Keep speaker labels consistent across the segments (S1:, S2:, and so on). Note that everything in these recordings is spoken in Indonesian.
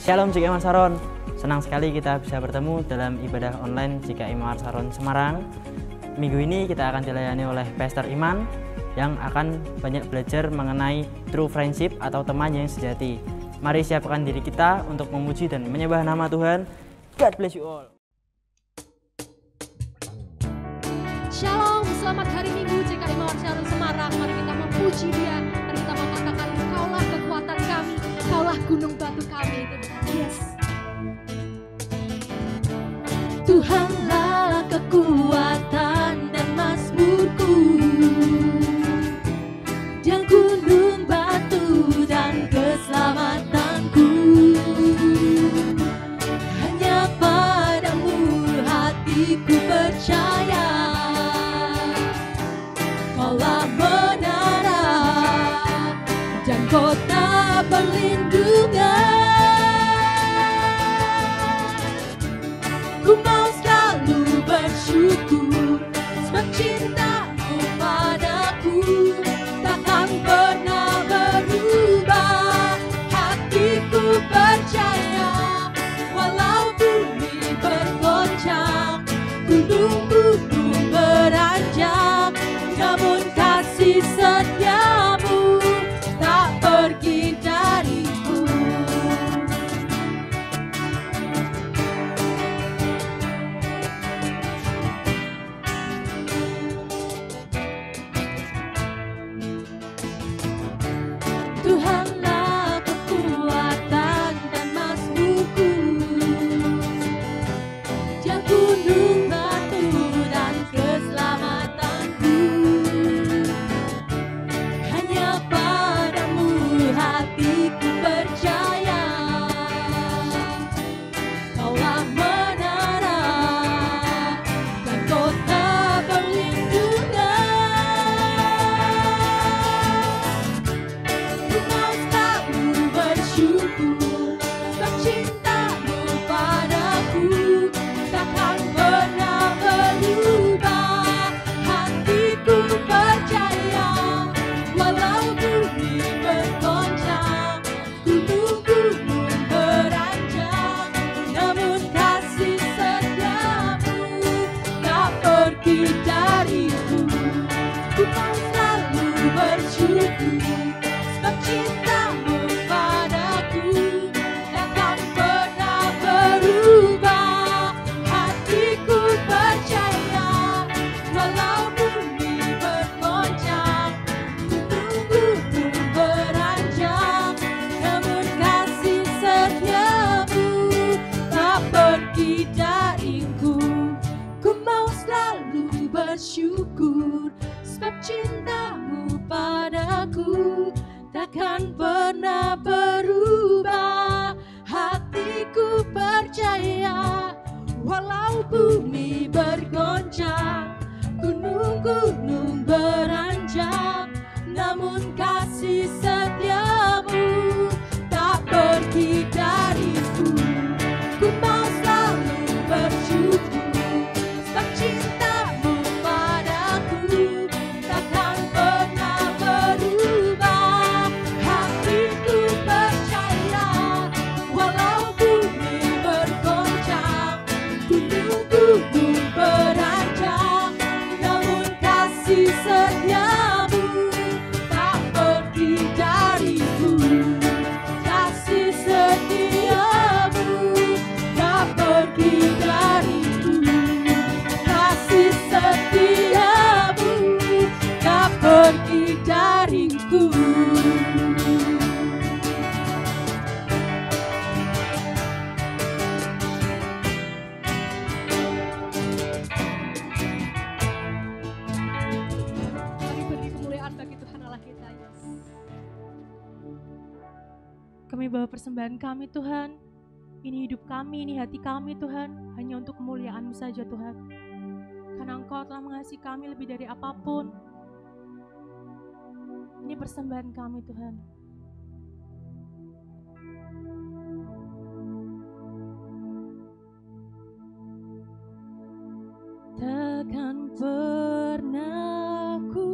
S1: Shalom GKI Immanuel Saron, senang sekali kita bisa bertemu dalam ibadah online GKI Immanuel Saron Semarang. Minggu ini kita akan dilayani oleh Pastor Iman yang akan banyak belajar mengenai true friendship atau teman yang sejati. Mari siapkan diri kita untuk memuji dan menyembah nama Tuhan. God bless you all.
S2: Shalom, selamat hari Minggu GKI Immanuel Saron Semarang. Mari kita memuji Dia. Mari kita mengatakan, Kaulah kekuatan kami, Kaulah gunung batu kami. Yes. Tuhanlah kekuatan dan mazmurku, Dia gunung batu dan keselamatanku. Hanya padamu hatiku percaya, Kaulah menara dan kota perlindungan. Ku mau selalu bersyukur sebab cintamu padaku takkan pernah berubah. Hatiku percaya walau bumi bergoncang, gunung-gunung beranjak, namun kasih setiamu tak pergi dariku. Tuhanlah kekuatan dan mazmurku, Dia gunung batu dan keselamatanku. Hanya padamu hatiku percaya, Kaulah menara dan kota perlindungan. Ku mau selalu bersyukur sebab cintamu padaku takkan pernah berubah. Hatiku percaya walau bumi bergoncang, gunung-gunung beranjak, namun kasih setiamu tak pergi dariku. Ku mau selalu bersyukur sebab cintamu padaku takkan pernah berubah. Hatiku percaya walau bumi bergoncang, gunung-gunung beranjak, namun kasih setiamu tak pergi dariku. Ku mau selalu bersyukur sebab cintamu padaku takkan pernah berubah. Hatiku percaya walau bumi bergoncang, gunung-gunung beranjak, namun kasih setiamu tak pergi dariku. Ku mau selalu bersyukur sebab cintamu padaku takkan pernah berubah. Hatiku percaya walau bumi bergoncang, gunung-gunung beranjak, namun kasih setiamu tak pergi dariku. Kasih setiamu tak pergi dariku. Kasih setiamu tak pergi dariku. Mari beri kemuliaan bagi Tuhan Allah kita. Yes. Kami bawa persembahan kami Tuhan. Ini hidup kami, ini hati kami Tuhan, hanya untuk kemuliaan-Mu saja Tuhan. Karena Engkau telah mengasihi kami lebih dari apapun. Ini persembahan kami Tuhan. Takkan pernah ku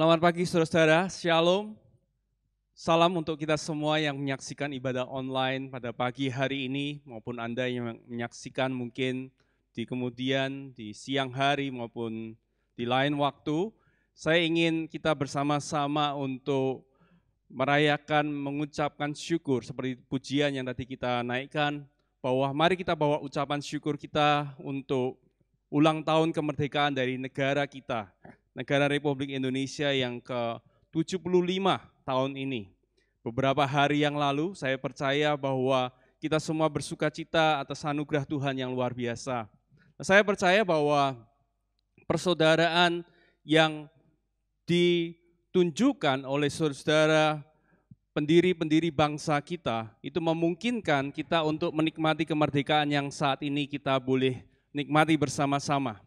S3: Selamat pagi saudara-saudara, Shalom. Salam untuk kita semua yang menyaksikan ibadah online pada pagi hari ini, maupun Anda yang menyaksikan mungkin di kemudian, di siang hari maupun di lain waktu. Saya ingin kita bersama-sama untuk merayakan, mengucapkan syukur seperti pujian yang tadi kita naikkan, bahwa mari kita bawa ucapan syukur kita untuk ulang tahun kemerdekaan dari negara kita, negara Republik Indonesia yang ke-75 tahun ini. Beberapa hari yang lalu saya percaya bahwa kita semua bersuka cita atas anugerah Tuhan yang luar biasa. Saya percaya bahwa persaudaraan yang ditunjukkan oleh saudara pendiri-pendiri bangsa kita itu memungkinkan kita untuk menikmati kemerdekaan yang saat ini kita boleh nikmati bersama-sama.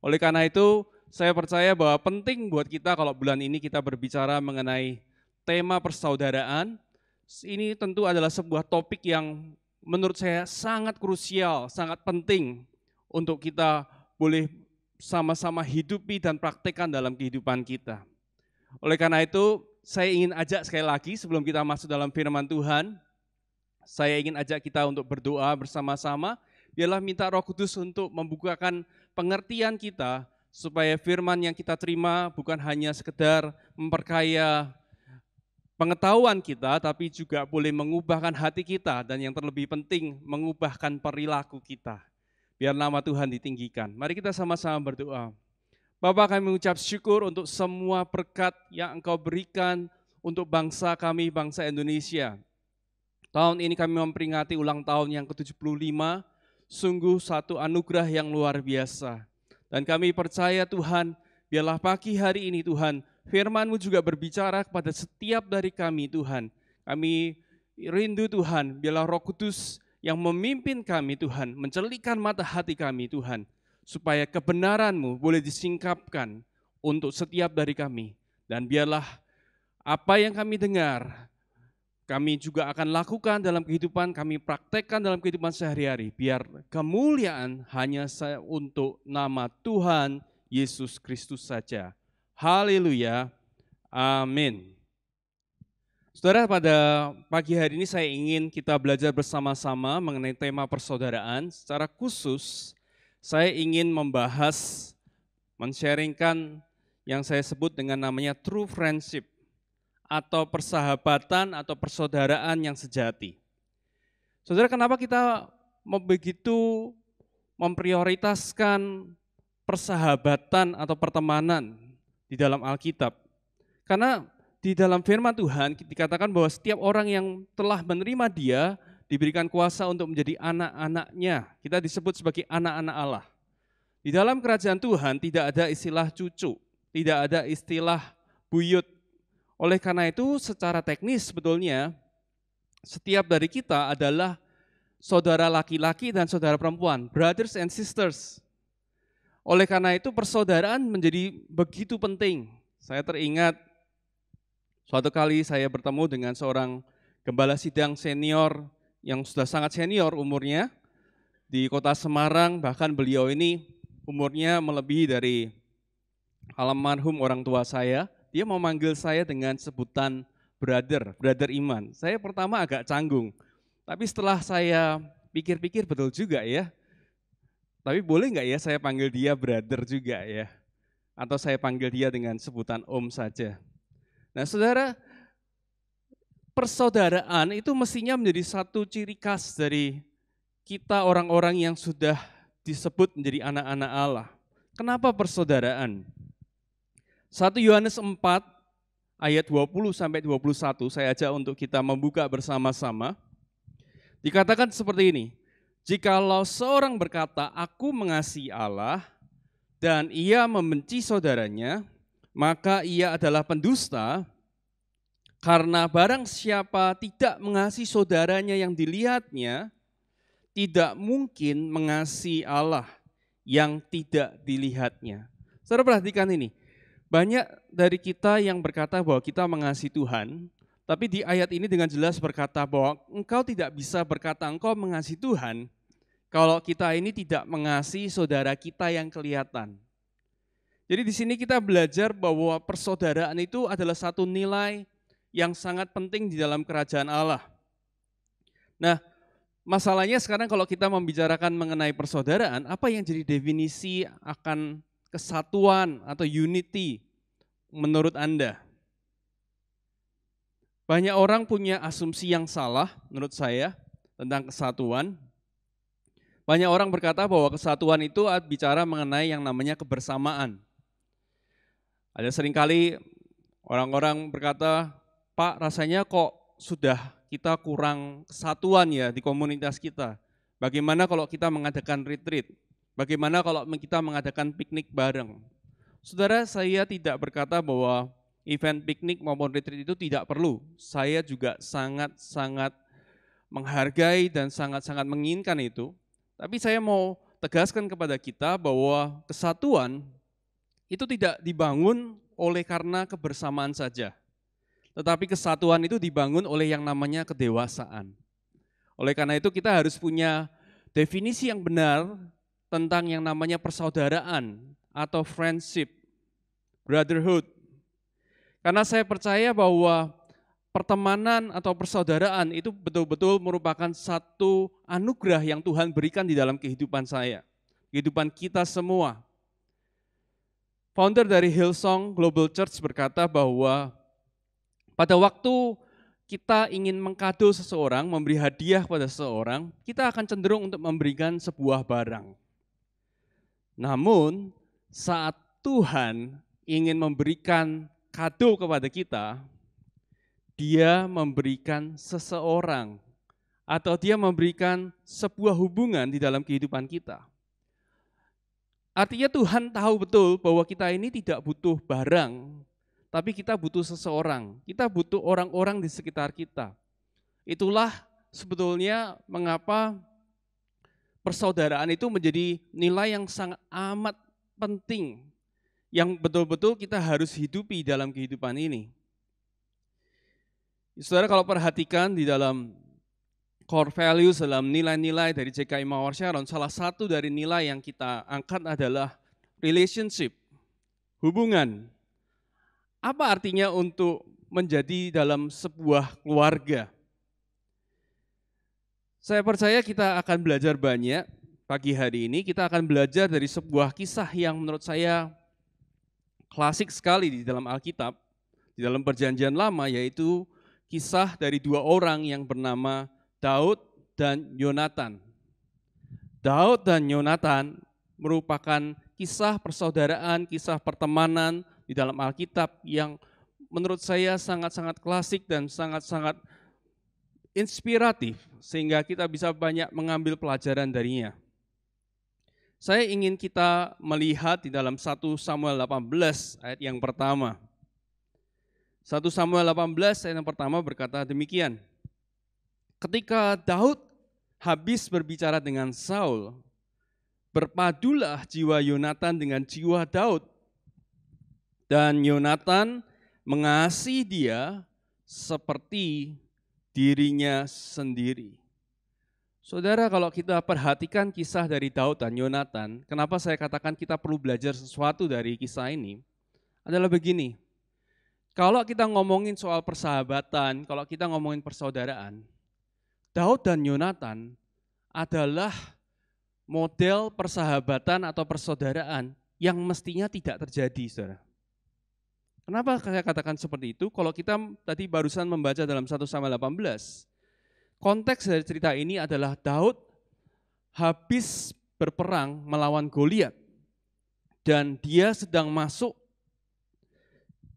S3: Oleh karena itu, saya percaya bahwa penting buat kita kalau bulan ini kita berbicara mengenai tema persaudaraan. Ini tentu adalah sebuah topik yang menurut saya sangat krusial, sangat penting untuk kita boleh sama-sama hidupi dan praktekkan dalam kehidupan kita. Oleh karena itu, saya ingin ajak sekali lagi sebelum kita masuk dalam firman Tuhan, saya ingin ajak kita untuk berdoa bersama-sama. Biarlah minta Roh Kudus untuk membukakan pengertian kita, supaya firman yang kita terima bukan hanya sekedar memperkaya pengetahuan kita, tapi juga boleh mengubahkan hati kita, dan yang terlebih penting, mengubahkan perilaku kita. Biar nama Tuhan ditinggikan. Mari kita sama-sama berdoa. Bapa, kami mengucap syukur untuk semua berkat yang Engkau berikan untuk bangsa kami, bangsa Indonesia. Tahun ini kami memperingati ulang tahun yang ke-75, sungguh satu anugerah yang luar biasa. Dan kami percaya Tuhan, biarlah pagi hari ini Tuhan, firman-Mu juga berbicara kepada setiap dari kami Tuhan. Kami rindu Tuhan, biarlah Roh Kudus yang memimpin kami Tuhan, mencelikkan mata hati kami Tuhan, supaya kebenaran-Mu boleh disingkapkan untuk setiap dari kami. Dan biarlah apa yang kami dengar, kami juga akan lakukan dalam kehidupan, kami praktekkan dalam kehidupan sehari-hari. Biar kemuliaan hanya untuk nama Tuhan Yesus Kristus saja. Haleluya. Amin. Saudara, pada pagi hari ini saya ingin kita belajar bersama-sama mengenai tema persaudaraan. Secara khusus, saya ingin membahas, men-sharingkan yang saya sebut dengan namanya true friendship, atau persahabatan atau persaudaraan yang sejati. Saudara, kenapa kita begitu memprioritaskan persahabatan atau pertemanan di dalam Alkitab? Karena di dalam firman Tuhan dikatakan bahwa setiap orang yang telah menerima Dia diberikan kuasa untuk menjadi anak-anaknya. Kita disebut sebagai anak-anak Allah. Di dalam kerajaan Tuhan tidak ada istilah cucu, tidak ada istilah buyut. Oleh karena itu secara teknis sebetulnya setiap dari kita adalah saudara laki-laki dan saudara perempuan, brothers and sisters. Oleh karena itu persaudaraan menjadi begitu penting. Saya teringat suatu kali saya bertemu dengan seorang gembala sidang senior yang sudah sangat senior umurnya di kota Semarang, bahkan beliau ini umurnya melebihi dari almarhum orang tua saya. Dia memanggil saya dengan sebutan brother iman. Saya pertama agak canggung, tapi setelah saya pikir-pikir betul juga ya. Tapi boleh nggak ya saya panggil dia brother juga ya? Atau saya panggil dia dengan sebutan om saja. Nah saudara, persaudaraan itu mestinya menjadi satu ciri khas dari kita orang-orang yang sudah disebut menjadi anak-anak Allah. Kenapa persaudaraan? 1 Yohanes 4 ayat 20 sampai 21 saya ajak untuk kita membuka bersama-sama. Dikatakan seperti ini, jikalau seorang berkata, aku mengasihi Allah, dan ia membenci saudaranya, maka ia adalah pendusta, karena barang siapa tidak mengasihi saudaranya yang dilihatnya, tidak mungkin mengasihi Allah yang tidak dilihatnya. Saudara perhatikan ini, banyak dari kita yang berkata bahwa kita mengasihi Tuhan, tapi di ayat ini dengan jelas berkata bahwa engkau tidak bisa berkata engkau mengasihi Tuhan kalau kita ini tidak mengasihi saudara kita yang kelihatan. Jadi di sini kita belajar bahwa persaudaraan itu adalah satu nilai yang sangat penting di dalam kerajaan Allah. Nah, masalahnya sekarang kalau kita membicarakan mengenai persaudaraan, apa yang jadi definisi akan kesatuan atau unity menurut Anda? Banyak orang punya asumsi yang salah menurut saya tentang kesatuan. Banyak orang berkata bahwa kesatuan itu bicara mengenai yang namanya kebersamaan. Ada seringkali orang-orang berkata, Pak, rasanya kok sudah kita kurang kesatuan ya di komunitas kita. Bagaimana kalau kita mengadakan retreat? Bagaimana kalau kita mengadakan piknik bareng? Saudara, saya tidak berkata bahwa event piknik maupun retreat itu tidak perlu. Saya juga sangat-sangat menghargai dan sangat-sangat menginginkan itu. Tapi saya mau tegaskan kepada kita bahwa kesatuan itu tidak dibangun oleh karena kebersamaan saja. Tetapi kesatuan itu dibangun oleh yang namanya kedewasaan. Oleh karena itu kita harus punya definisi yang benar tentang yang namanya persaudaraan atau friendship, brotherhood. Karena saya percaya bahwa pertemanan atau persaudaraan itu betul-betul merupakan satu anugerah yang Tuhan berikan di dalam kehidupan saya, kehidupan kita semua. Founder dari Hillsong Global Church berkata bahwa pada waktu kita ingin mengkado seseorang, memberi hadiah pada seseorang, kita akan cenderung untuk memberikan sebuah barang. Namun, saat Tuhan ingin memberikan kado kepada kita, Dia memberikan seseorang atau Dia memberikan sebuah hubungan di dalam kehidupan kita. Artinya Tuhan tahu betul bahwa kita ini tidak butuh barang, tapi kita butuh seseorang. Kita butuh orang-orang di sekitar kita. Itulah sebetulnya mengapa persaudaraan itu menjadi nilai yang sangat amat penting, yang betul-betul kita harus hidupi dalam kehidupan ini. Saudara, kalau perhatikan di dalam core values, dalam nilai-nilai dari GKI Mawar Sharon, salah satu dari nilai yang kita angkat adalah relationship, hubungan. Apa artinya untuk menjadi dalam sebuah keluarga? Saya percaya kita akan belajar banyak pagi hari ini. Kita akan belajar dari sebuah kisah yang menurut saya klasik sekali di dalam Alkitab, di dalam Perjanjian Lama, yaitu kisah dari dua orang yang bernama Daud dan Yonatan. Daud dan Yonatan merupakan kisah persaudaraan, kisah pertemanan di dalam Alkitab yang menurut saya sangat-sangat klasik dan sangat-sangat inspiratif, sehingga kita bisa banyak mengambil pelajaran darinya. Saya ingin kita melihat di dalam 1 Samuel 18 ayat yang pertama. 1 Samuel 18 ayat yang pertama berkata demikian. Ketika Daud habis berbicara dengan Saul, berpadulah jiwa Yonatan dengan jiwa Daud. Dan Yonatan mengasihi dia seperti dirinya sendiri. Saudara, kalau kita perhatikan kisah dari Daud dan Yonatan, kenapa saya katakan kita perlu belajar sesuatu dari kisah ini, adalah begini. Kalau kita ngomongin soal persahabatan, kalau kita ngomongin persaudaraan, Daud dan Yonatan adalah model persahabatan atau persaudaraan yang mestinya tidak terjadi, saudara. Kenapa saya katakan seperti itu? Kalau kita tadi barusan membaca dalam 1 Samuel 18, konteks dari cerita ini adalah Daud habis berperang melawan Goliat dan dia sedang masuk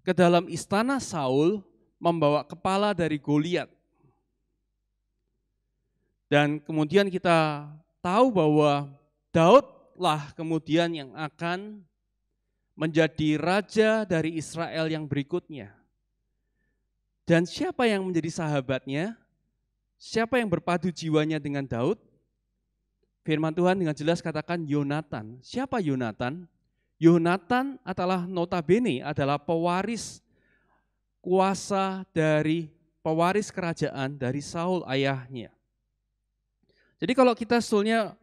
S3: ke dalam istana Saul membawa kepala dari Goliat. Dan kemudian kita tahu bahwa Daudlah kemudian yang akan menjadi raja dari Israel yang berikutnya. Dan siapa yang menjadi sahabatnya? Siapa yang berpadu jiwanya dengan Daud? Firman Tuhan dengan jelas katakan Yonatan. Siapa Yonatan? Yonatan adalah notabene adalah pewaris kuasa dari pewaris kerajaan dari Saul ayahnya. Jadi kalau kita sebetulnya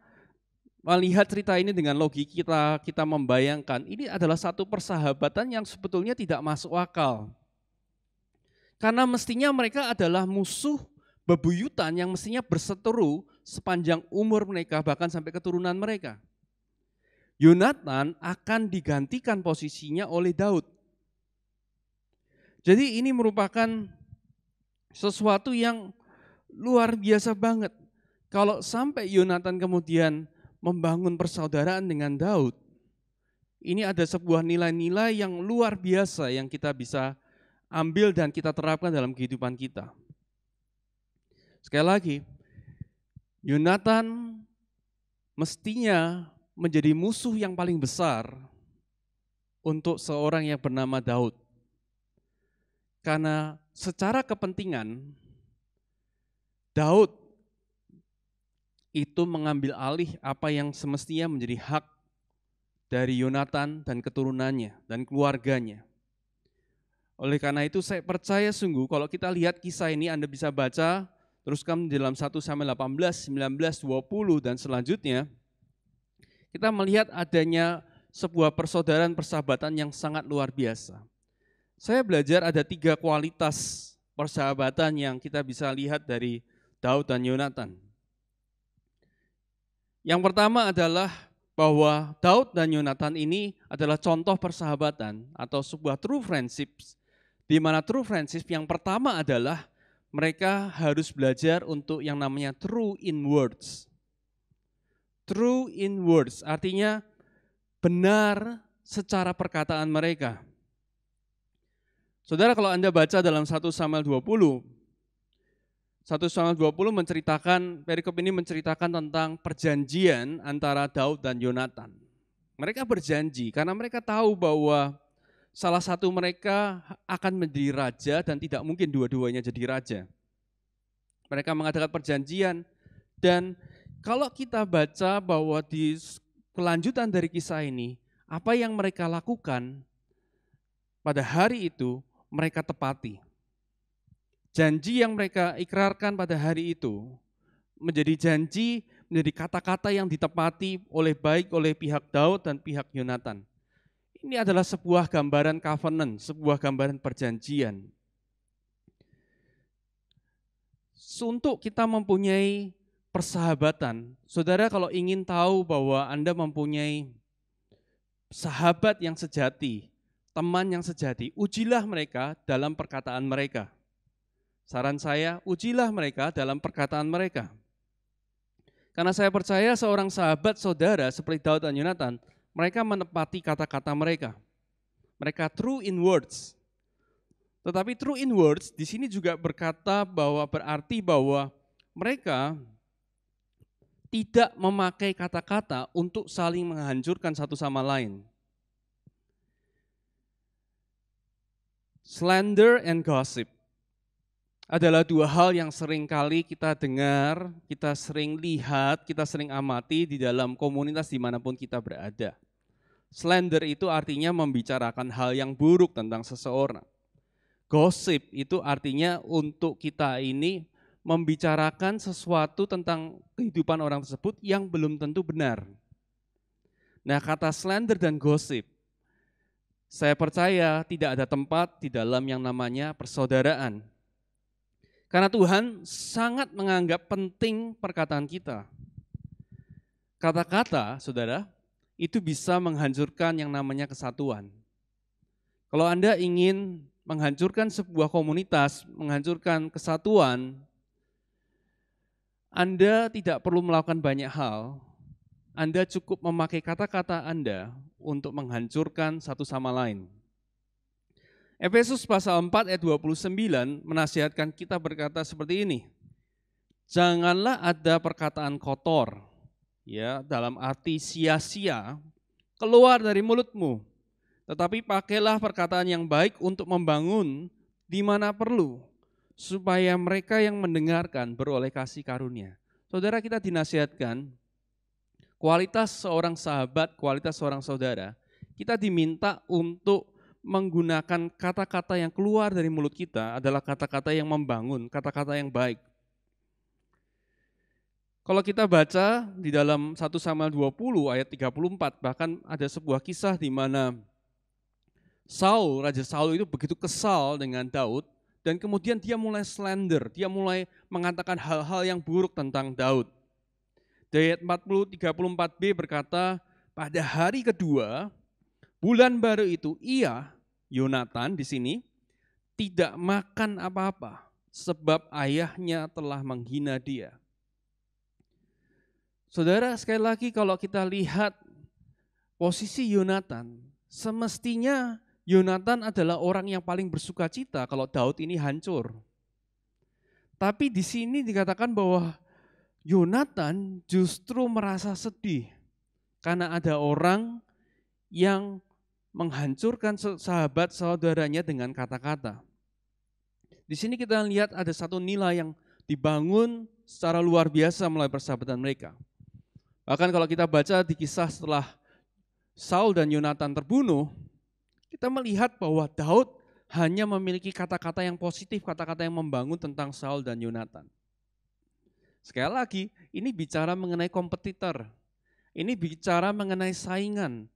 S3: melihat cerita ini dengan logika kita membayangkan ini adalah satu persahabatan yang sebetulnya tidak masuk akal. Karena mestinya mereka adalah musuh bebuyutan yang mestinya berseteru sepanjang umur mereka, bahkan sampai keturunan mereka. Yonatan akan digantikan posisinya oleh Daud. Jadi ini merupakan sesuatu yang luar biasa banget. Kalau sampai Yonatan kemudian membangun persaudaraan dengan Daud, ini ada sebuah nilai-nilai yang luar biasa yang kita bisa ambil dan kita terapkan dalam kehidupan kita. Sekali lagi, Yonatan mestinya menjadi musuh yang paling besar untuk seorang yang bernama Daud. Karena secara kepentingan, Daud itu mengambil alih apa yang semestinya menjadi hak dari Yonatan dan keturunannya dan keluarganya. Oleh karena itu saya percaya sungguh kalau kita lihat kisah ini, Anda bisa baca teruskan dalam 1 Samuel 18, 19, 20 dan selanjutnya. Kita melihat adanya sebuah persaudaraan persahabatan yang sangat luar biasa. Saya belajar ada 3 kualitas persahabatan yang kita bisa lihat dari Daud dan Yonatan. Yang pertama adalah bahwa Daud dan Yonatan ini adalah contoh persahabatan atau sebuah true friendships, di mana true friendship yang pertama adalah mereka harus belajar untuk yang namanya true in words. True in words artinya benar secara perkataan mereka. Saudara, kalau Anda baca dalam 1 Samuel 20, 1 Samuel 20 menceritakan, perikop ini menceritakan tentang perjanjian antara Daud dan Yonatan. Mereka berjanji karena mereka tahu bahwa salah satu mereka akan menjadi raja dan tidak mungkin dua-duanya jadi raja. Mereka mengadakan perjanjian dan kalau kita baca bahwa di kelanjutan dari kisah ini, apa yang mereka lakukan pada hari itu mereka tepati. Janji yang mereka ikrarkan pada hari itu menjadi janji, menjadi kata-kata yang ditepati baik oleh pihak Daud dan pihak Yonatan. Ini adalah sebuah gambaran covenant, sebuah gambaran perjanjian. Untuk kita mempunyai persahabatan, saudara kalau ingin tahu bahwa Anda mempunyai sahabat yang sejati, teman yang sejati, ujilah mereka dalam perkataan mereka. Saran saya, ujilah mereka dalam perkataan mereka. Karena saya percaya seorang sahabat saudara seperti Daud dan Yonatan, mereka menepati kata-kata mereka. Mereka true in words. Tetapi true in words di sini juga berarti bahwa mereka tidak memakai kata-kata untuk saling menghancurkan satu sama lain. Slander and gossip adalah 2 hal yang sering kali kita dengar, kita sering lihat, kita sering amati di dalam komunitas dimanapun kita berada. Slander itu artinya membicarakan hal yang buruk tentang seseorang. Gossip itu artinya untuk kita ini membicarakan sesuatu tentang kehidupan orang tersebut yang belum tentu benar. Nah, kata slander dan gosip, saya percaya tidak ada tempat di dalam yang namanya persaudaraan. Karena Tuhan sangat menganggap penting perkataan kita. Kata-kata, saudara, itu bisa menghancurkan yang namanya kesatuan. Kalau Anda ingin menghancurkan sebuah komunitas, menghancurkan kesatuan, Anda tidak perlu melakukan banyak hal. Anda cukup memakai kata-kata Anda untuk menghancurkan satu sama lain. Efesus pasal 4 ayat 29 menasihatkan kita berkata seperti ini. Janganlah ada perkataan kotor, ya, dalam arti sia-sia keluar dari mulutmu, tetapi pakailah perkataan yang baik untuk membangun di mana perlu, supaya mereka yang mendengarkan beroleh kasih karunia. Saudara, kita dinasihatkan kualitas seorang sahabat, kualitas seorang saudara, kita diminta untuk menggunakan kata-kata yang keluar dari mulut kita adalah kata-kata yang membangun, kata-kata yang baik. Kalau kita baca di dalam 1 Samuel 20 ayat 34, bahkan ada sebuah kisah di mana Raja Saul itu begitu kesal dengan Daud, dan kemudian dia mulai slander, dia mulai mengatakan hal-hal yang buruk tentang Daud. Di ayat 34b berkata, pada hari kedua, bulan baru itu ia, Yonatan di sini, tidak makan apa-apa, sebab ayahnya telah menghina dia. Saudara, sekali lagi kalau kita lihat posisi Yonatan, semestinya Yonatan adalah orang yang paling bersuka cita kalau Daud ini hancur. Tapi di sini dikatakan bahwa Yonatan justru merasa sedih karena ada orang yang menghancurkan sahabat saudaranya dengan kata-kata. Di sini kita lihat ada satu nilai yang dibangun secara luar biasa melalui persahabatan mereka. Bahkan kalau kita baca di kisah setelah Saul dan Yonatan terbunuh, kita melihat bahwa Daud hanya memiliki kata-kata yang positif, kata-kata yang membangun tentang Saul dan Yonatan. Sekali lagi, ini bicara mengenai kompetitor. Ini bicara mengenai saingan.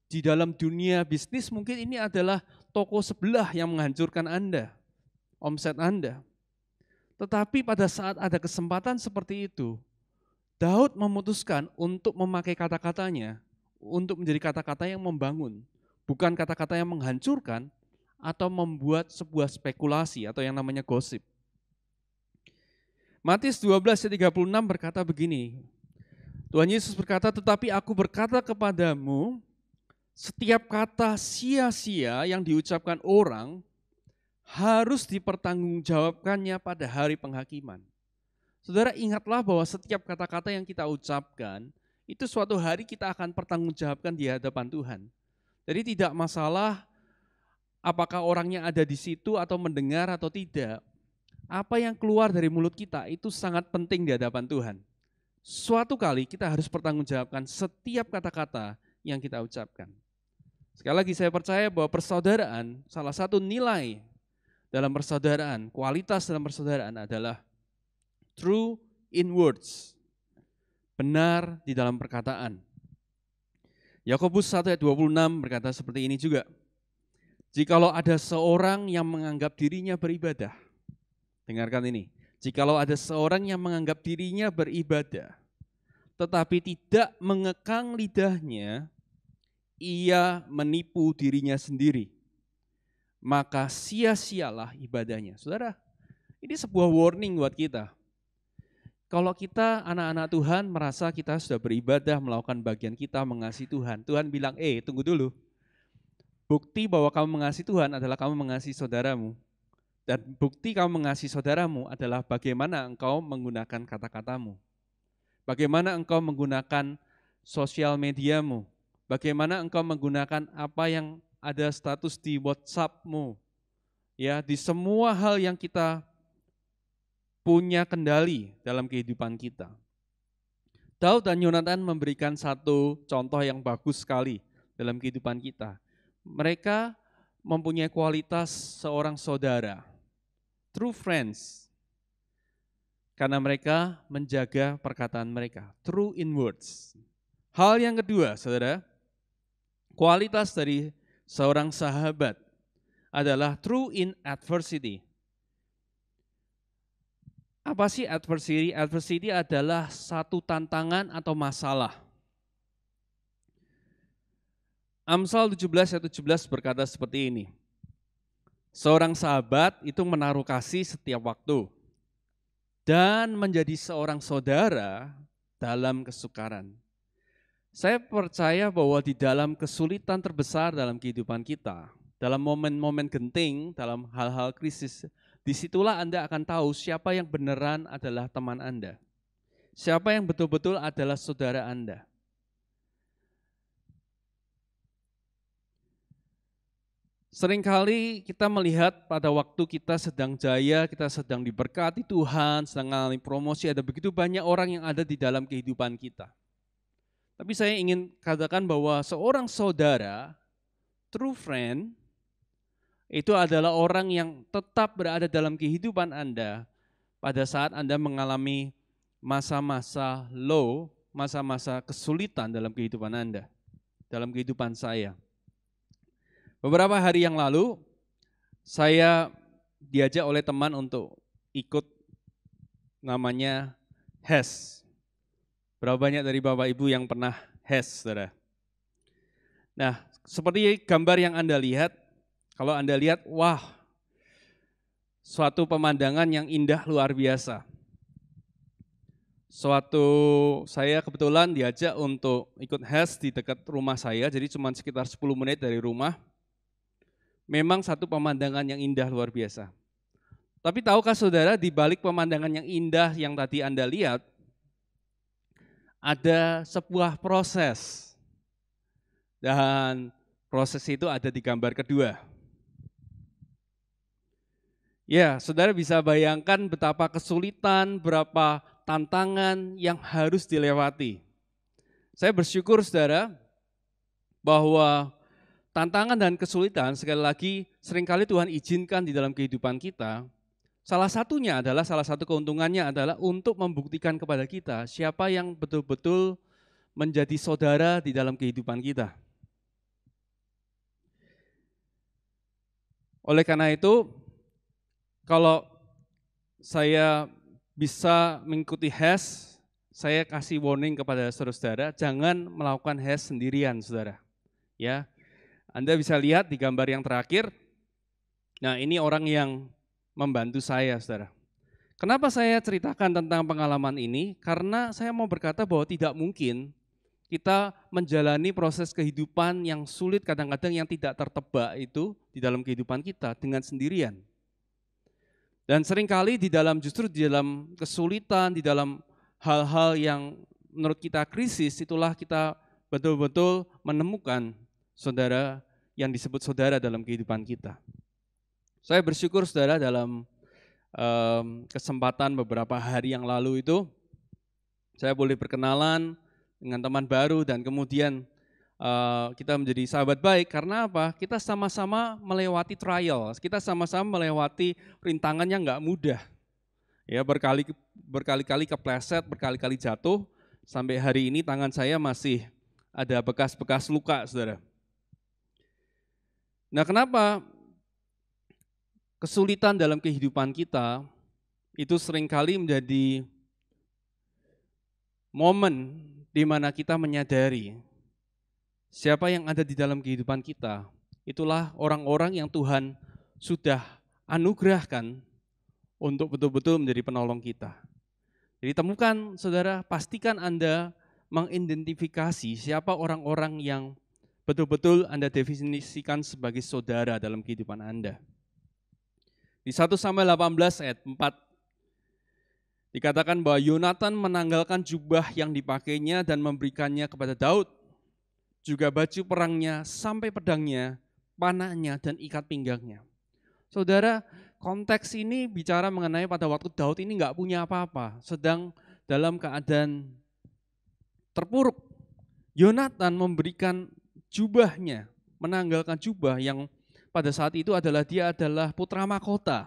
S3: Di dalam dunia bisnis mungkin ini adalah toko sebelah yang menghancurkan Anda, omset Anda. Tetapi pada saat ada kesempatan seperti itu, Daud memutuskan untuk memakai kata-katanya untuk menjadi kata-kata yang membangun, bukan kata-kata yang menghancurkan atau membuat sebuah spekulasi atau yang namanya gosip. Matius 12:36 berkata begini, Tuhan Yesus berkata, tetapi aku berkata kepadamu, setiap kata sia-sia yang diucapkan orang harus dipertanggungjawabkannya pada hari penghakiman. Saudara, ingatlah bahwa setiap kata-kata yang kita ucapkan, itu suatu hari kita akan pertanggungjawabkan di hadapan Tuhan. Jadi tidak masalah apakah orangnya ada di situ atau mendengar atau tidak. Apa yang keluar dari mulut kita itu sangat penting di hadapan Tuhan. Suatu kali kita harus pertanggungjawabkan setiap kata-kata yang kita ucapkan. Sekali lagi saya percaya bahwa persaudaraan, salah satu nilai dalam persaudaraan, kualitas dalam persaudaraan adalah true in words, benar di dalam perkataan. Yakobus 1:26 berkata seperti ini juga. Jikalau ada seorang yang menganggap dirinya beribadah, dengarkan ini, jikalau ada seorang yang menganggap dirinya beribadah, tetapi tidak mengekang lidahnya, ia menipu dirinya sendiri, maka sia-sialah ibadahnya. Saudara, ini sebuah warning buat kita. Kalau kita anak-anak Tuhan merasa kita sudah beribadah, melakukan bagian kita, mengasihi Tuhan. Tuhan bilang, tunggu dulu. Bukti bahwa kamu mengasihi Tuhan adalah kamu mengasihi saudaramu. Dan bukti kamu mengasihi saudaramu adalah bagaimana engkau menggunakan kata-katamu. Bagaimana engkau menggunakan sosial mediamu. Bagaimana engkau menggunakan apa yang ada status di WhatsApp-mu. Ya, di semua hal yang kita punya kendali dalam kehidupan kita. Daud dan Yonatan memberikan satu contoh yang bagus sekali dalam kehidupan kita. Mereka mempunyai kualitas seorang saudara, true friends, karena mereka menjaga perkataan mereka, true in words. Hal yang kedua, saudara, kualitas dari seorang sahabat adalah true in adversity. Apa sih adversity? Adversity adalah satu tantangan atau masalah. Amsal 17:17 berkata seperti ini. Seorang sahabat itu menaruh kasih setiap waktu dan menjadi seorang saudara dalam kesukaran. Saya percaya bahwa di dalam kesulitan terbesar dalam kehidupan kita, dalam momen-momen genting, dalam hal-hal krisis, disitulah Anda akan tahu siapa yang beneran adalah teman Anda. Siapa yang betul-betul adalah saudara Anda. Seringkali kita melihat pada waktu kita sedang jaya, kita sedang diberkati Tuhan, sedang mengalami promosi, ada begitu banyak orang yang ada di dalam kehidupan kita. Tapi saya ingin katakan bahwa seorang saudara, true friend, itu adalah orang yang tetap berada dalam kehidupan Anda pada saat Anda mengalami masa-masa low, masa-masa kesulitan dalam kehidupan Anda, dalam kehidupan saya. Beberapa hari yang lalu, saya diajak oleh teman untuk ikut namanya HES. Berapa banyak dari Bapak Ibu yang pernah HES, saudara? Nah, seperti gambar yang Anda lihat, kalau Anda lihat, wah, suatu pemandangan yang indah luar biasa. Saya kebetulan diajak untuk ikut HES di dekat rumah saya, jadi cuma sekitar 10 menit dari rumah. Memang satu pemandangan yang indah luar biasa. Tapi tahukah saudara, di balik pemandangan yang indah yang tadi Anda lihat, ada sebuah proses. Dan proses itu ada di gambar kedua. Ya, saudara bisa bayangkan betapa kesulitan, berapa tantangan yang harus dilewati. Saya bersyukur saudara, bahwa tantangan dan kesulitan sekali lagi seringkali Tuhan izinkan di dalam kehidupan kita. Salah satu keuntungannya adalah untuk membuktikan kepada kita siapa yang betul-betul menjadi saudara di dalam kehidupan kita. Oleh karena itu, kalau saya bisa mengikuti HES, saya kasih warning kepada saudara-saudara, jangan melakukan HES sendirian, saudara. Ya, Anda bisa lihat di gambar yang terakhir. Nah, ini orang yang membantu saya, saudara. Kenapa saya ceritakan tentang pengalaman ini? Karena saya mau berkata bahwa tidak mungkin kita menjalani proses kehidupan yang sulit, kadang-kadang yang tidak tertebak itu di dalam kehidupan kita dengan sendirian. Dan seringkali justru di dalam kesulitan, di dalam hal-hal yang menurut kita krisis, itulah kita betul-betul menemukan saudara yang disebut saudara dalam kehidupan kita. Saya bersyukur saudara dalam kesempatan beberapa hari yang lalu itu, saya boleh berkenalan dengan teman baru dan kemudian kita menjadi sahabat baik. Karena apa? Kita sama-sama melewati trial, kita sama-sama melewati rintangan yang enggak mudah. Ya, berkali-kali kepleset, berkali-kali jatuh, sampai hari ini tangan saya masih ada bekas-bekas luka, saudara. Nah, kenapa kesulitan dalam kehidupan kita itu seringkali menjadi momen di mana kita menyadari siapa yang ada di dalam kehidupan kita. Itulah orang-orang yang Tuhan sudah anugerahkan untuk betul-betul menjadi penolong kita. Jadi temukan saudara, pastikan Anda mengidentifikasi siapa orang-orang yang betul-betul Anda definisikan sebagai saudara dalam kehidupan Anda. Di 1 Samuel 18 ayat 4, dikatakan bahwa Yonatan menanggalkan jubah yang dipakainya dan memberikannya kepada Daud, juga baju perangnya sampai pedangnya, panahnya dan ikat pinggangnya. Saudara, konteks ini bicara mengenai pada waktu Daud ini enggak punya apa-apa, sedang dalam keadaan terpuruk. Yonatan memberikan jubahnya, menanggalkan jubah yang pada saat itu dia adalah putra mahkota,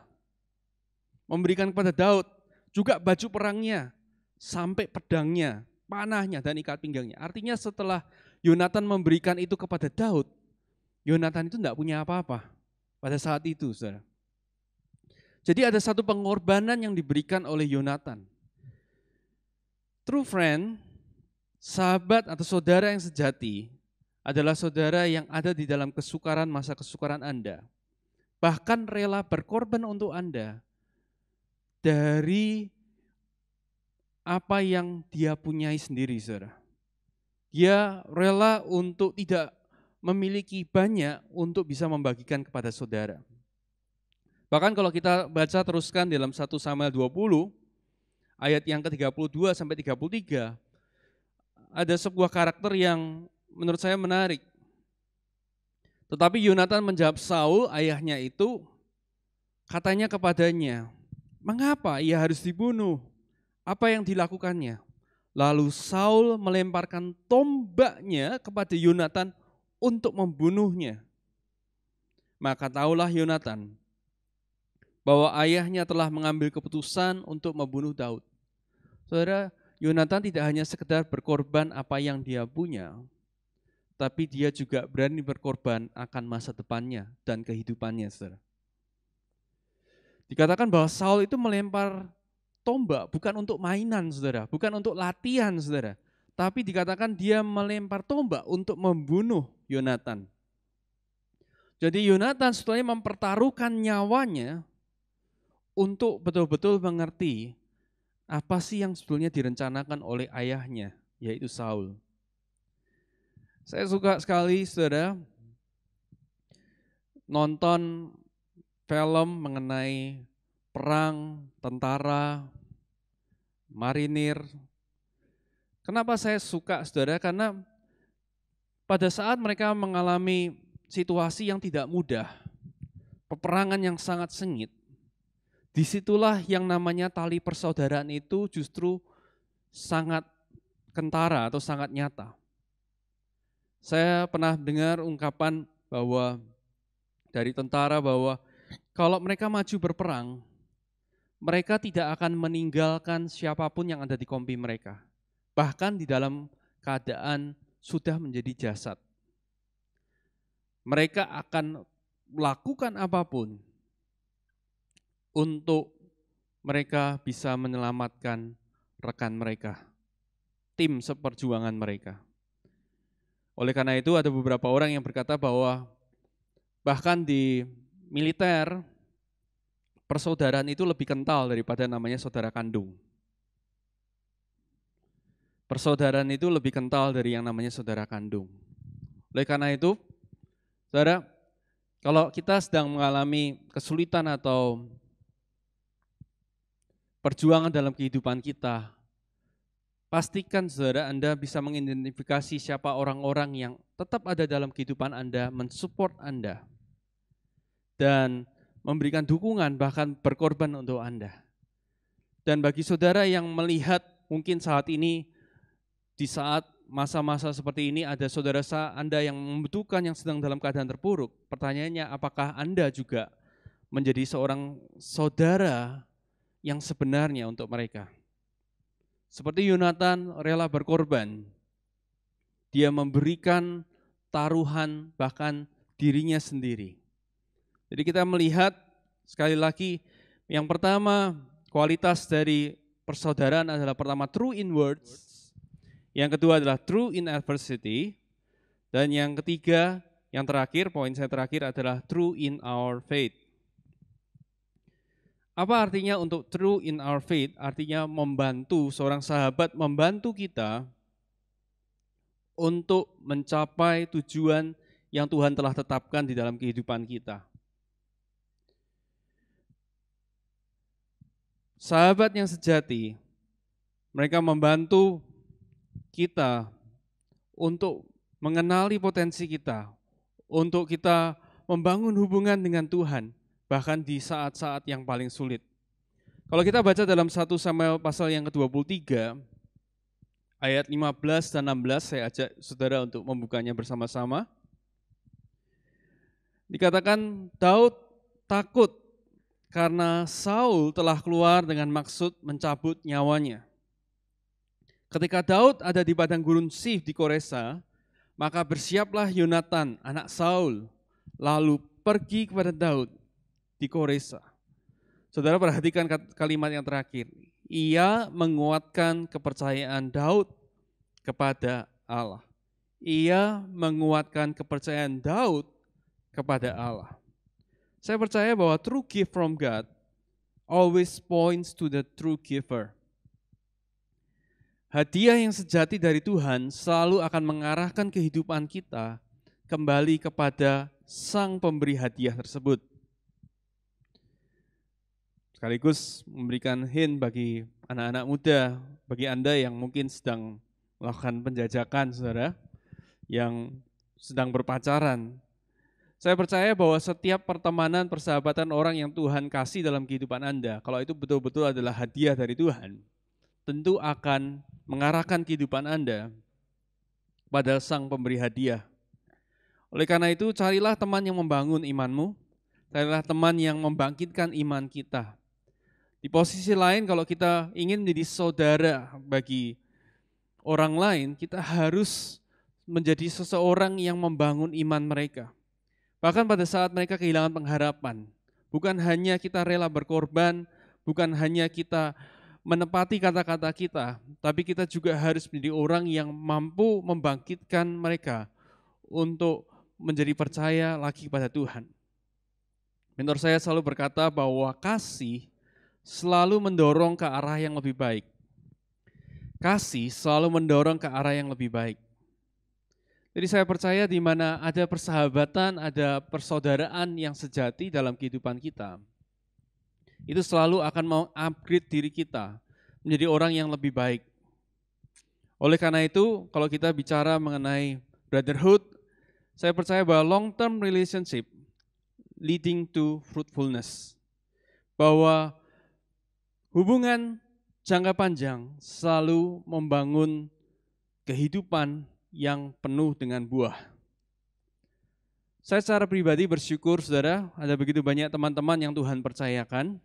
S3: memberikan kepada Daud juga baju perangnya, sampai pedangnya, panahnya, dan ikat pinggangnya. Artinya setelah Yonatan memberikan itu kepada Daud, Yonatan itu tidak punya apa-apa pada saat itu, saudara. Jadi ada satu pengorbanan yang diberikan oleh Yonatan. True friend, sahabat atau saudara yang sejati adalah saudara yang ada di dalam kesukaran, masa kesukaran Anda. Bahkan rela berkorban untuk Anda dari apa yang dia punyai sendiri, saudara. Dia rela untuk tidak memiliki banyak untuk bisa membagikan kepada saudara. Bahkan kalau kita baca teruskan dalam 1 Samuel 20, ayat yang ke-32 sampai 33, ada sebuah karakter yang menurut saya menarik. Tetapi Yonatan menjawab Saul, ayahnya itu, katanya kepadanya, mengapa ia harus dibunuh? Apa yang dilakukannya? Lalu Saul melemparkan tombaknya kepada Yonatan untuk membunuhnya. Maka taulah Yonatan bahwa ayahnya telah mengambil keputusan untuk membunuh Daud. Saudara, Yonatan tidak hanya sekedar berkorban apa yang dia punya, tapi dia juga berani berkorban akan masa depannya dan kehidupannya, saudara. Dikatakan bahwa Saul itu melempar tombak bukan untuk mainan, saudara, bukan untuk latihan, saudara, tapi dikatakan dia melempar tombak untuk membunuh Yonatan. Jadi Yonatan sebetulnya mempertaruhkan nyawanya untuk betul-betul mengerti apa sih yang sebetulnya direncanakan oleh ayahnya, yaitu Saul. Saya suka sekali, saudara, nonton film mengenai perang, tentara, marinir. Kenapa saya suka, saudara? Karena pada saat mereka mengalami situasi yang tidak mudah, peperangan yang sangat sengit, disitulah yang namanya tali persaudaraan itu justru sangat kentara atau sangat nyata. Saya pernah dengar ungkapan bahwa dari tentara bahwa kalau mereka maju berperang, mereka tidak akan meninggalkan siapapun yang ada di kompi mereka. Bahkan di dalam keadaan sudah menjadi jasad. Mereka akan melakukan apapun untuk mereka bisa menyelamatkan rekan mereka, tim seperjuangan mereka. Oleh karena itu ada beberapa orang yang berkata bahwa bahkan di militer, persaudaraan itu lebih kental daripada namanya saudara kandung. Persaudaraan itu lebih kental dari yang namanya saudara kandung. Oleh karena itu, saudara, kalau kita sedang mengalami kesulitan atau perjuangan dalam kehidupan kita, pastikan saudara Anda bisa mengidentifikasi siapa orang-orang yang tetap ada dalam kehidupan Anda, mensupport Anda, dan memberikan dukungan bahkan berkorban untuk Anda. Dan bagi saudara yang melihat mungkin saat ini, di saat masa-masa seperti ini ada saudara Anda yang membutuhkan, yang sedang dalam keadaan terpuruk, pertanyaannya apakah Anda juga menjadi seorang saudara yang sebenarnya untuk mereka? Seperti Yonatan rela berkorban, dia memberikan taruhan bahkan dirinya sendiri. Jadi kita melihat sekali lagi, yang pertama kualitas dari persaudaraan adalah pertama true in words, yang kedua adalah true in adversity, dan yang ketiga, yang terakhir, poin saya terakhir adalah true in our faith. Apa artinya untuk true in our faith? Artinya membantu, seorang sahabat membantu kita untuk mencapai tujuan yang Tuhan telah tetapkan di dalam kehidupan kita. Sahabat yang sejati, mereka membantu kita untuk mengenali potensi kita, untuk kita membangun hubungan dengan Tuhan, bahkan di saat-saat yang paling sulit. Kalau kita baca dalam 1 Samuel pasal yang ke-23, ayat 15 dan 16, saya ajak saudara untuk membukanya bersama-sama. Dikatakan Daud takut karena Saul telah keluar dengan maksud mencabut nyawanya. Ketika Daud ada di padang gurun Sif di Koresa, maka bersiaplah Yonatan, anak Saul, lalu pergi kepada Daud di Koresa. Saudara perhatikan kalimat yang terakhir. Ia menguatkan kepercayaan Daud kepada Allah. Ia menguatkan kepercayaan Daud kepada Allah. Saya percaya bahwa true gift from God always points to the true giver. Hadiah yang sejati dari Tuhan selalu akan mengarahkan kehidupan kita kembali kepada sang pemberi hadiah tersebut. Sekaligus memberikan hint bagi anak-anak muda, bagi Anda yang mungkin sedang melakukan penjajakan, saudara, yang sedang berpacaran. Saya percaya bahwa setiap pertemanan, persahabatan orang yang Tuhan kasih dalam kehidupan Anda, kalau itu betul-betul adalah hadiah dari Tuhan, tentu akan mengarahkan kehidupan Anda pada sang pemberi hadiah. Oleh karena itu, carilah teman yang membangun imanmu, carilah teman yang membangkitkan iman kita. Di posisi lain, kalau kita ingin menjadi saudara bagi orang lain, kita harus menjadi seseorang yang membangun iman mereka. Bahkan pada saat mereka kehilangan pengharapan, bukan hanya kita rela berkorban, bukan hanya kita menepati kata-kata kita, tapi kita juga harus menjadi orang yang mampu membangkitkan mereka untuk menjadi percaya lagi kepada Tuhan. Mentor saya selalu berkata bahwa kasih selalu mendorong ke arah yang lebih baik. Kasih selalu mendorong ke arah yang lebih baik. Jadi saya percaya di mana ada persahabatan, ada persaudaraan yang sejati dalam kehidupan kita, itu selalu akan meng-upgrade diri kita menjadi orang yang lebih baik. Oleh karena itu, kalau kita bicara mengenai brotherhood, saya percaya bahwa long-term relationship leading to fruitfulness. Bahwa hubungan jangka panjang selalu membangun kehidupan yang penuh dengan buah. Saya secara pribadi bersyukur, saudara, ada begitu banyak teman-teman yang Tuhan percayakan,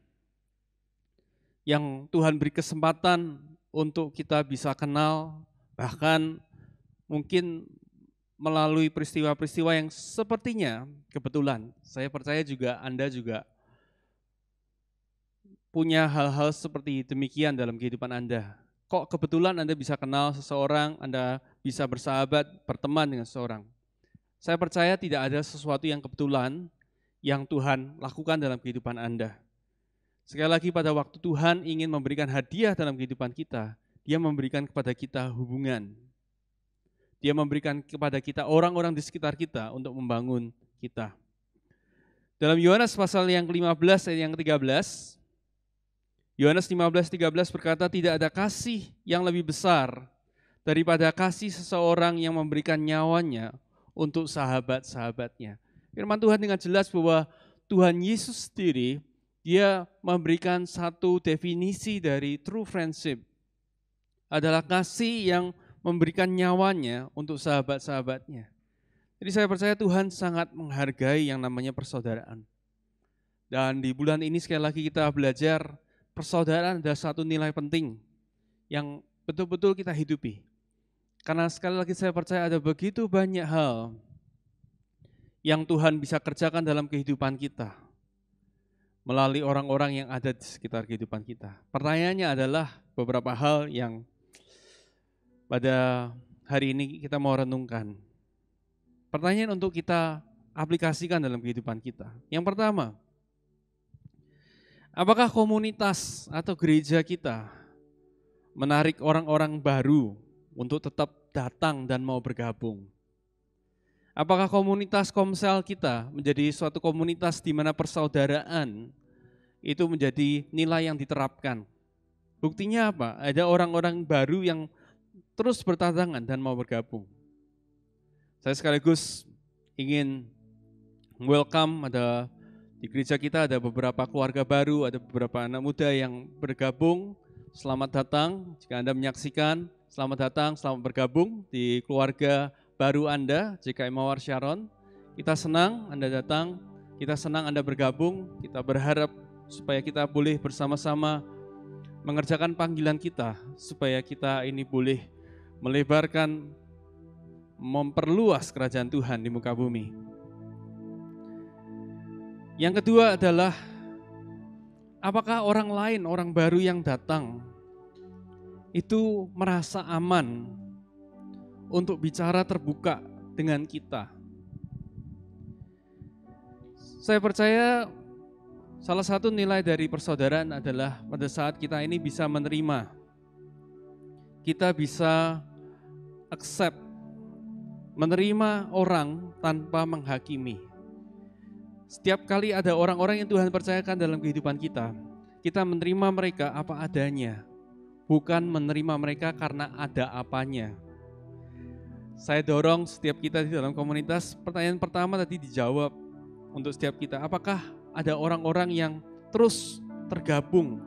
S3: yang Tuhan beri kesempatan untuk kita bisa kenal, bahkan mungkin melalui peristiwa-peristiwa yang sepertinya kebetulan. Saya percaya juga Anda juga punya hal-hal seperti demikian dalam kehidupan Anda. Kok kebetulan Anda bisa kenal seseorang, Anda bisa bersahabat, berteman dengan seseorang. Saya percaya tidak ada sesuatu yang kebetulan yang Tuhan lakukan dalam kehidupan Anda. Sekali lagi, pada waktu Tuhan ingin memberikan hadiah dalam kehidupan kita, Dia memberikan kepada kita hubungan. Dia memberikan kepada kita orang-orang di sekitar kita untuk membangun kita. Dalam Yohanes pasal yang ke-15 ayat yang ke-13, Yohanes 15:13 berkata, tidak ada kasih yang lebih besar daripada kasih seseorang yang memberikan nyawanya untuk sahabat-sahabatnya. Firman Tuhan dengan jelas bahwa Tuhan Yesus sendiri, Dia memberikan satu definisi dari true friendship, adalah kasih yang memberikan nyawanya untuk sahabat-sahabatnya. Jadi saya percaya Tuhan sangat menghargai yang namanya persaudaraan. Dan di bulan ini sekali lagi kita belajar persaudaraan adalah satu nilai penting yang betul-betul kita hidupi. Karena sekali lagi saya percaya ada begitu banyak hal yang Tuhan bisa kerjakan dalam kehidupan kita melalui orang-orang yang ada di sekitar kehidupan kita. Pertanyaannya adalah beberapa hal yang pada hari ini kita mau renungkan. Pertanyaan untuk kita aplikasikan dalam kehidupan kita. Yang pertama, apakah komunitas atau gereja kita menarik orang-orang baru untuk tetap datang dan mau bergabung? Apakah komunitas komsel kita menjadi suatu komunitas di mana persaudaraan itu menjadi nilai yang diterapkan? Buktinya apa? Ada orang-orang baru yang terus berdatangan dan mau bergabung. Saya sekaligus ingin welcome, ada di gereja kita ada beberapa keluarga baru, ada beberapa anak muda yang bergabung. Selamat datang, jika Anda menyaksikan, selamat datang, selamat bergabung di keluarga baru Anda, JKI Mawar Sharon. Kita senang Anda datang, kita senang Anda bergabung, kita berharap supaya kita boleh bersama-sama mengerjakan panggilan kita, supaya kita ini boleh melebarkan, memperluas kerajaan Tuhan di muka bumi. Yang kedua adalah, apakah orang lain, orang baru yang datang, itu merasa aman untuk bicara terbuka dengan kita? Saya percaya salah satu nilai dari persaudaraan adalah pada saat kita ini bisa menerima, kita bisa accept, menerima orang tanpa menghakimi. Setiap kali ada orang-orang yang Tuhan percayakan dalam kehidupan kita, kita menerima mereka apa adanya, bukan menerima mereka karena ada apanya. Saya dorong setiap kita di dalam komunitas, pertanyaan pertama tadi dijawab untuk setiap kita, apakah ada orang-orang yang terus tergabung,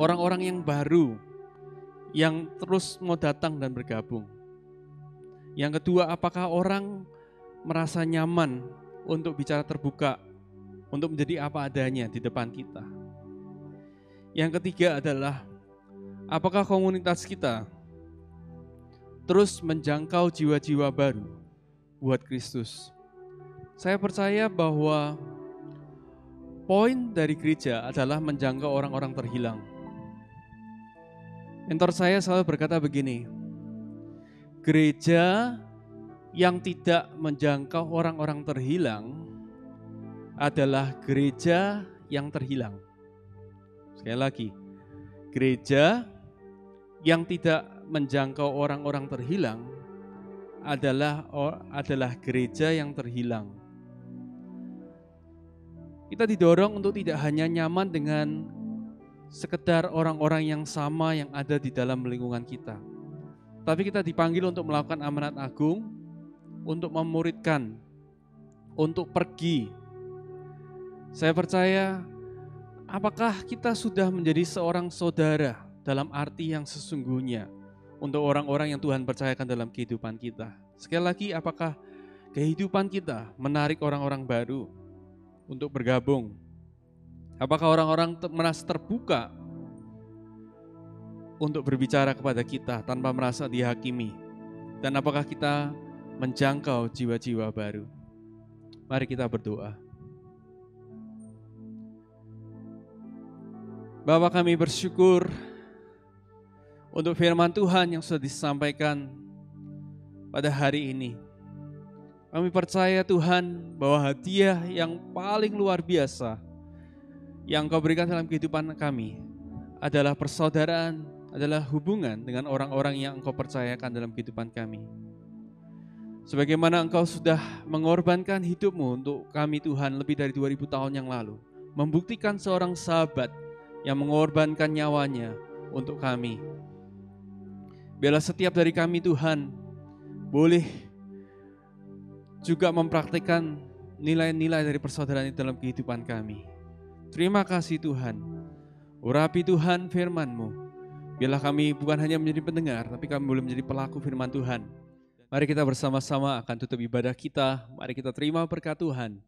S3: orang-orang yang baru, yang terus mau datang dan bergabung. Yang kedua, apakah orang merasa nyaman untuk bicara terbuka, untuk menjadi apa adanya di depan kita. Yang ketiga adalah, apakah komunitas kita terus menjangkau jiwa-jiwa baru buat Kristus? Saya percaya bahwa poin dari gereja adalah menjangkau orang-orang terhilang. Mentor saya selalu berkata begini, gereja yang tidak menjangkau orang-orang terhilang adalah gereja yang terhilang. Sekali lagi, gereja yang tidak menjangkau orang-orang terhilang adalah gereja yang terhilang. Kita didorong untuk tidak hanya nyaman dengan sekedar orang-orang yang sama yang ada di dalam lingkungan kita, tapi kita dipanggil untuk melakukan amanat agung, untuk memuridkan, untuk pergi. Saya percaya, apakah kita sudah menjadi seorang saudara dalam arti yang sesungguhnya untuk orang-orang yang Tuhan percayakan dalam kehidupan kita? Sekali lagi, apakah kehidupan kita menarik orang-orang baru untuk bergabung? Apakah orang-orang merasa terbuka untuk berbicara kepada kita tanpa merasa dihakimi? Dan apakah kita menjangkau jiwa-jiwa baru? Mari kita berdoa. Bapa, kami bersyukur untuk firman Tuhan yang sudah disampaikan pada hari ini. Kami percaya Tuhan bahwa hadiah yang paling luar biasa yang Engkau berikan dalam kehidupan kami adalah persaudaraan, adalah hubungan dengan orang-orang yang Engkau percayakan dalam kehidupan kami. Sebagaimana Engkau sudah mengorbankan hidupmu untuk kami Tuhan lebih dari 2000 tahun yang lalu, membuktikan seorang sahabat yang mengorbankan nyawanya untuk kami. Biarlah setiap dari kami Tuhan boleh juga mempraktikkan nilai-nilai dari persaudaraan itu dalam kehidupan kami. Terima kasih Tuhan. Urapi Tuhan firman-Mu. Biarlah kami bukan hanya menjadi pendengar, tapi kami boleh menjadi pelaku firman Tuhan. Mari kita bersama-sama akan tutup ibadah kita. Mari kita terima berkat Tuhan.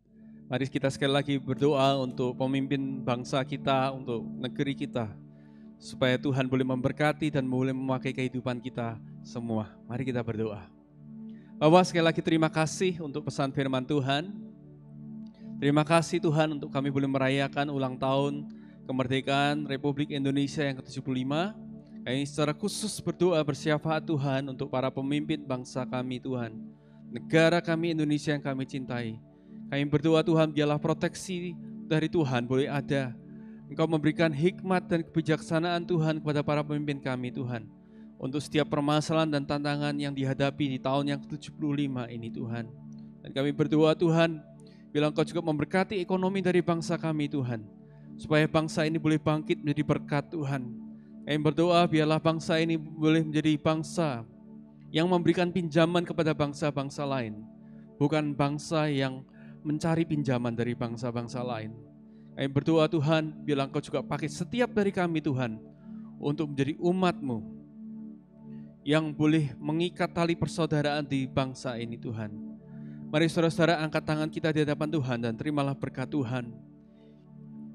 S3: Mari kita sekali lagi berdoa untuk pemimpin bangsa kita, untuk negeri kita, supaya Tuhan boleh memberkati dan boleh memakai kehidupan kita semua. Mari kita berdoa. Bapak, sekali lagi terima kasih untuk pesan firman Tuhan. Terima kasih Tuhan untuk kami boleh merayakan ulang tahun kemerdekaan Republik Indonesia yang ke-75. Kami secara khusus berdoa bersyafaat Tuhan untuk para pemimpin bangsa kami Tuhan. Negara kami Indonesia yang kami cintai. Kami berdoa Tuhan, biarlah proteksi dari Tuhan boleh ada. Engkau memberikan hikmat dan kebijaksanaan Tuhan kepada para pemimpin kami Tuhan. Untuk setiap permasalahan dan tantangan yang dihadapi di tahun yang ke-75 ini Tuhan. Dan kami berdoa Tuhan, bila Engkau juga memberkati ekonomi dari bangsa kami Tuhan, supaya bangsa ini boleh bangkit menjadi berkat Tuhan. Kami berdoa biarlah bangsa ini boleh menjadi bangsa yang memberikan pinjaman kepada bangsa-bangsa lain, bukan bangsa yang mencari pinjaman dari bangsa-bangsa lain. Kami berdoa Tuhan, biarlah Engkau juga pakai setiap dari kami Tuhan, untuk menjadi umat-Mu yang boleh mengikat tali persaudaraan di bangsa ini Tuhan. Mari saudara-saudara angkat tangan kita di hadapan Tuhan dan terimalah berkat Tuhan.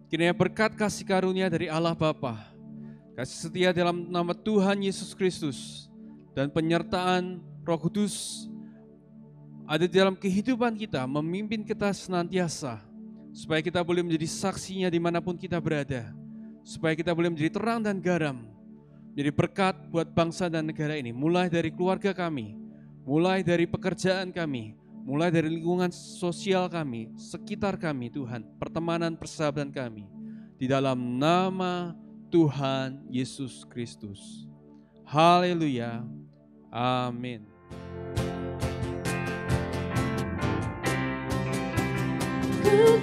S3: Kiranya berkat kasih karunia dari Allah Bapa, kasih setia dalam nama Tuhan Yesus Kristus, dan penyertaan Roh Kudus ada di dalam kehidupan kita, memimpin kita senantiasa, supaya kita boleh menjadi saksinya dimanapun kita berada, supaya kita boleh menjadi terang dan garam, menjadi berkat buat bangsa dan negara ini, mulai dari keluarga kami, mulai dari pekerjaan kami, mulai dari lingkungan sosial kami, sekitar kami Tuhan, pertemanan persahabatan kami, di dalam nama Tuhan Yesus Kristus. Haleluya. Amin.
S2: Ku